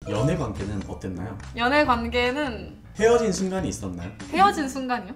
연애 관계는 어땠나요? 연애 관계는 헤어진 순간이 있었나요? 헤어진 순간이요?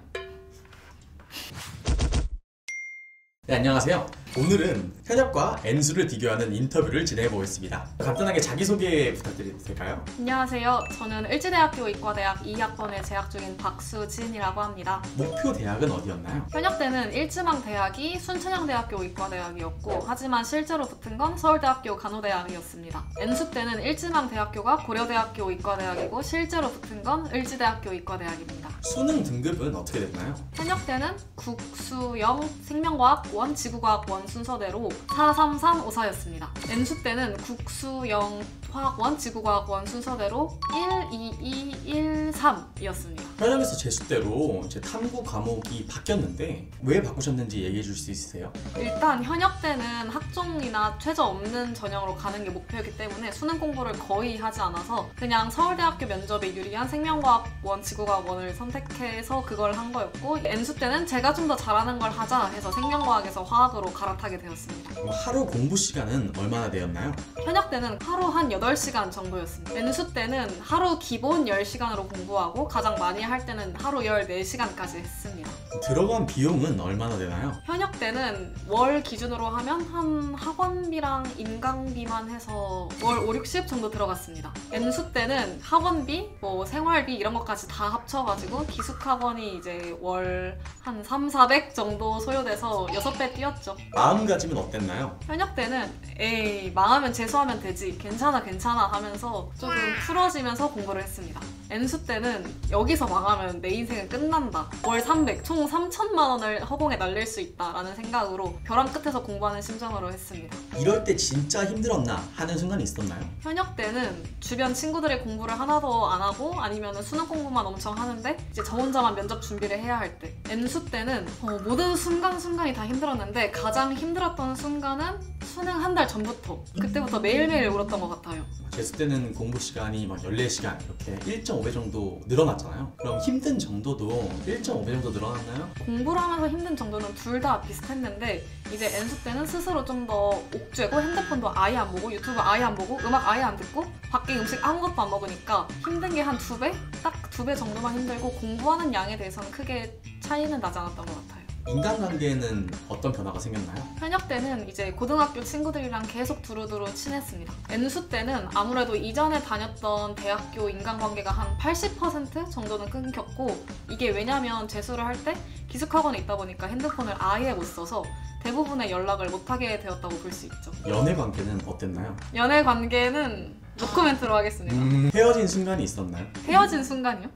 네, 안녕하세요. 오늘은 현역과 N수를 비교하는 인터뷰를 진행해 보겠습니다. 간단하게 자기소개 부탁드려도 될까요? 안녕하세요. 저는 을지대학교 이과대학 2학번에 재학 중인 박수진이라고 합니다. 목표 대학은 어디였나요? 현역 때는 일지망 대학이 순천향대학교 이과대학이었고, 하지만 실제로 붙은 건 서울대학교 간호대학이었습니다. N수 때는 일지망 대학교가 고려대학교 이과대학이고, 실제로 붙은 건 을지대학교 이과대학입니다. 수능 등급은 어떻게 됐나요? 현역 때는 국수영 생명과학원, 지구과학원 순서대로 43354였습니다. N수 때는 국수영 화학원, 지구과학원 순서대로 12213이었습니다. 현역에서 재수대로 제 탐구 과목이 바뀌었는데 왜 바꾸셨는지 얘기해 줄 수 있으세요? 일단 현역 때는 학종이나 최저 없는 전형으로 가는 게 목표였기 때문에 수능 공부를 거의 하지 않아서 그냥 서울대학교 면접에 유리한 생명과학원, 지구과학원을 선택해서 그걸 한 거였고, N수 때는 제가 좀 더 잘하는 걸 하자 해서 생명과학에서 화학으로 갈아타게 되었습니다. 하루 공부 시간은 얼마나 되었나요? 현역 때는 하루 한 8시간 정도였습니다. N수 때는 하루 기본 10시간으로 공부하고 가장 많이 할 때는 하루 14시간까지 했습니다. 들어간 비용은 얼마나 되나요? 현역 때는 월 기준으로 하면 한 학원비랑 인강비만 해서 월 5, 60 정도 들어갔습니다. N수 때는 학원비, 생활비 이런 것까지 다 합쳐가지고 기숙학원이 이제 월 한 3, 400 정도 소요돼서 6배 뛰었죠. 마음가짐은 어땠나요? 현역 때는 에이 망하면 재수하면 되지, 괜찮아 하면서 조금 풀어지면서 공부를 했습니다. N수 때는 여기서 망하면 내 인생은 끝난다, 월 300, 총 3천만 원을 허공에 날릴 수 있다라는 생각으로 벼랑 끝에서 공부하는 심정으로 했습니다. 이럴 때 진짜 힘들었나 하는 순간이 있었나요? 현역 때는 주변 친구들이 공부를 하나도 안 하고 아니면 수능 공부만 엄청 하는데 이제 저 혼자만 면접 준비를 해야 할 때, N수 때는 모든 순간순간이 다 힘들었는데 가장 힘들었던 순간은 수능 한 달 전부터, 그때부터 매일매일 울었던 것 같아요. 재수 때는 공부 시간이 14시간 이렇게 1.5배 정도 늘어났잖아요. 그럼 힘든 정도도 1.5배 정도 늘어났나요? 공부를 하면서 힘든 정도는 둘 다 비슷했는데 이제 N수 때는 스스로 좀 더 옥죄고 핸드폰도 아예 안 보고 유튜브 아예 안 보고 음악 아예 안 듣고 밖에 음식 아무것도 안 먹으니까 힘든 게 한 2배? 딱 2배 정도만 힘들고 공부하는 양에 대해서는 크게 차이는 나지 않았던 것 같아요. 인간관계에는 어떤 변화가 생겼나요? 현역 때는 이제 고등학교 친구들이랑 계속 두루두루 친했습니다. N수 때는 아무래도 이전에 다녔던 대학교 인간관계가 한 80% 정도는 끊겼고, 이게 왜냐면 재수를 할 때 기숙학원에 있다 보니까 핸드폰을 아예 못 써서 대부분의 연락을 못하게 되었다고 볼 수 있죠. 연애 관계는 어땠나요? 연애 관계는 노코멘트로 하겠습니다. 헤어진 순간이 있었나요? 헤어진 순간이요?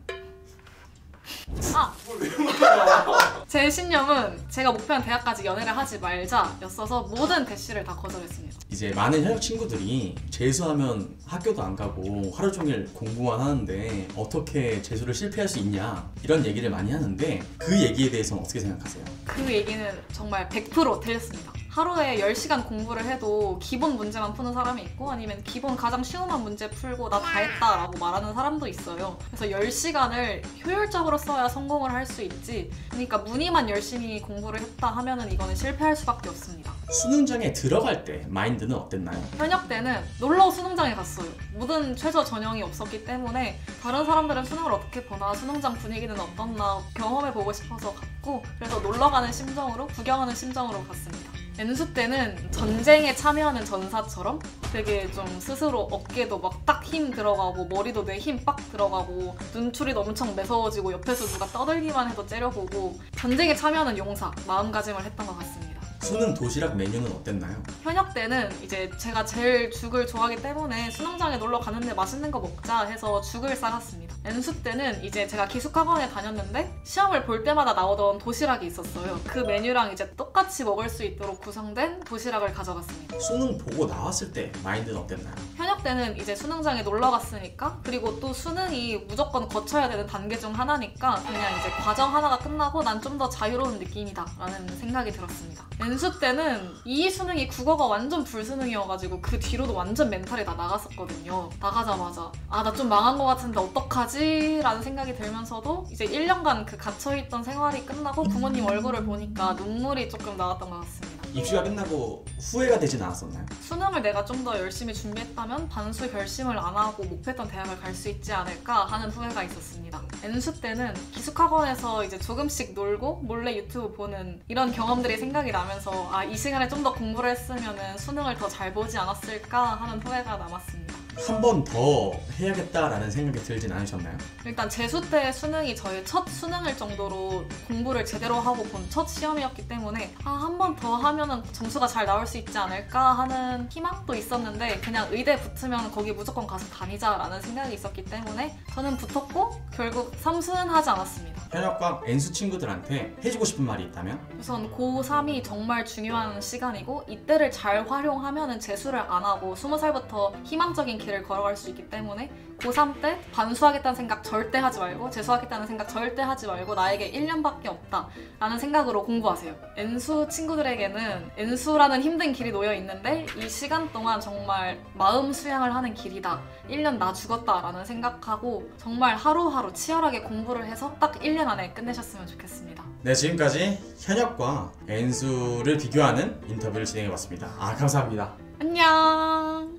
제 신념은 제가 목표한 대학까지 연애를 하지 말자 였어서 모든 대시를 다 거절했습니다. 이제 많은 현역 친구들이 재수하면 학교도 안 가고 하루 종일 공부만 하는데 어떻게 재수를 실패할 수 있냐 이런 얘기를 많이 하는데 그 얘기에 대해서는 어떻게 생각하세요? 그 얘기는 정말 100% 틀렸습니다. 하루에 10시간 공부를 해도 기본 문제만 푸는 사람이 있고 아니면 기본 가장 쉬운 문제 풀고 나 다 했다 라고 말하는 사람도 있어요. 그래서 10시간을 효율적으로 써야 성공을 할 수 있지, 그러니까 문의만 열심히 공부를 했다 하면은 이거는 실패할 수밖에 없습니다. 수능장에 들어갈 때 마인드는 어땠나요? 현역 때는 놀러 수능장에 갔어요. 모든 최저 전형이 없었기 때문에 다른 사람들은 수능을 어떻게 보나, 수능장 분위기는 어떻나 경험해보고 싶어서 갔고, 그래서 놀러가는 심정으로, 구경하는 심정으로 갔습니다. N수 때는 전쟁에 참여하는 전사처럼 되게 좀 스스로 어깨도 막 딱 힘 들어가고 머리도 내 힘 빡 들어가고 눈초리도 엄청 매서워지고 옆에서 누가 떠들기만 해도 째려보고 전쟁에 참여하는 용사 마음가짐을 했던 것 같습니다. 수능 도시락 메뉴는 어땠나요? 현역 때는 이제 제가 제일 죽을 좋아하기 때문에 수능장에 놀러 갔는데 맛있는 거 먹자 해서 죽을 싸갔습니다. N수 때는 이제 제가 기숙학원에 다녔는데 시험을 볼 때마다 나오던 도시락이 있었어요. 그 메뉴랑 이제 똑같이 먹을 수 있도록 구성된 도시락을 가져갔습니다. 수능 보고 나왔을 때 마인드는 어땠나요? 현역 때는 이제 수능장에 놀러 갔으니까, 그리고 또 수능이 무조건 거쳐야 되는 단계 중 하나니까 그냥 이제 과정 하나가 끝나고 난 좀 더 자유로운 느낌이다 라는 생각이 들었습니다. N수 때는 이 수능이 국어가 완전 불수능이어가지고 그 뒤로도 완전 멘탈이 다 나갔었거든요. 나가자마자 나 좀 망한 것 같은데 어떡하지? 라는 생각이 들면서도 이제 1년간 그 갇혀있던 생활이 끝나고 부모님 얼굴을 보니까 눈물이 조금 나왔던 것 같습니다. 입시가 끝나고 후회가 되진 않았었나요? 수능을 내가 좀 더 열심히 준비했다면 반수 결심을 안 하고 목표했던 대학을 갈 수 있지 않을까 하는 후회가 있었습니다. N수 때는 기숙학원에서 이제 조금씩 놀고 몰래 유튜브 보는 이런 경험들이 생각이 나면서 아, 이 시간에 좀 더 공부를 했으면 수능을 더 잘 보지 않았을까 하는 후회가 남았습니다. 한 번 더 해야겠다라는 생각이 들진 않으셨나요? 일단 재수 때 수능이 저의 첫 수능일 정도로 공부를 제대로 하고 본 첫 시험이었기 때문에 한 번 더 하면은 점수가 잘 나올 수 있지 않을까 하는 희망도 있었는데 그냥 의대 붙으면 거기 무조건 가서 다니자라는 생각이 있었기 때문에 저는 붙었고 결국 3수는 하지 않았습니다. 현역과 N수 친구들한테 해주고 싶은 말이 있다면? 우선 고3이 정말 중요한 시간이고 이때를 잘 활용하면 재수를 안 하고 20살부터 희망적인 길을 걸어갈 수 있기 때문에 고3 때 반수하겠다는 생각 절대 하지 말고 재수하겠다는 생각 절대 하지 말고 나에게 1년밖에 없다 라는 생각으로 공부하세요. N수 친구들에게는 N수라는 힘든 길이 놓여 있는데 이 시간 동안 정말 마음 수양을 하는 길이다. 1년 나 죽었다 라는 생각하고 정말 하루하루 치열하게 공부를 해서 딱 1년 안에 끝내셨으면 좋겠습니다. 네, 지금까지 현역과 N수를 비교하는 인터뷰를 진행해봤습니다. 감사합니다. 안녕.